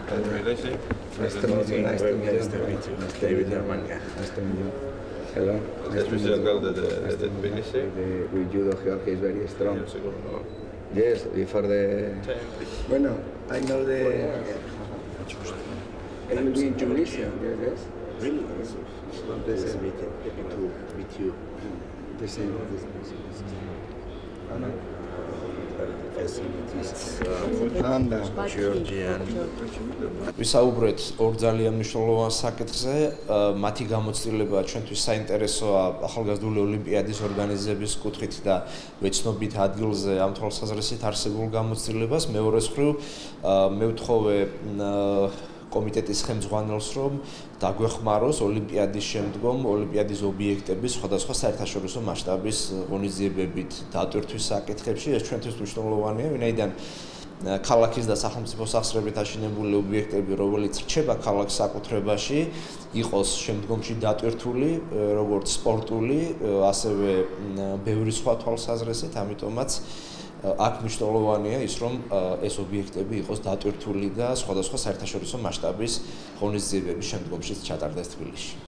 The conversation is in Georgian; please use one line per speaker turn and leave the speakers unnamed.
Tbilisi.
Nice to meet you. Nice to meet you. David Germania. Nice to meet you. Hello.
Nice to meet you. Tbilisi.
The judo hierarchy is very strong. Yes, before the... Bueno, I know the... I will be in Tunisia, yes.
Really? Nice to meet you. Happy to meet you.
The same.
Georgian.
ვისაუბრეთ ორ ძალიან მნიშვნელოვან საკითხზე, მათი გამოცდილება ჩვენთვის საინტერესოა ახალგაზრდული ოლიმპიადის ორგანიზების კუთხით და ვეცნობით ადგილზე ამ თვალსაზრისით არსებულ გამოცდილებას. მეორე მხრივ, მე ვთხოვე კომიტეტის ხელმძღვანელს, რომ დაგვეხმაროს ოლიმპიადის შემდგომ ოლიმპიადის ობიექტების სხვადასხვა საერთაშორისო მასშტაბის ღონისძიებებით დატვირთვის საკითხებში. ეს ჩვენთვის მნიშვნელოვანია, ვინაიდან ქალაქის და სახელმწიფო სახსრებით აშენებული ობიექტები, რომელიც რჩება ქალაქის საკუთრებაში, იყოს შემდგომში დატვირთული, როგორც სპორტული, ასევე ბევრი სხვა თვალსაზრისით, ამიტომაც აქ მნიშვნელოვანია ის, რომ ეს ობიექტები იყოს დატვირთული და სხვადასხვა საერთაშორისო მასშტაბის ღონისძიებების შემდგომშიც ჩატარდეს თბილისში.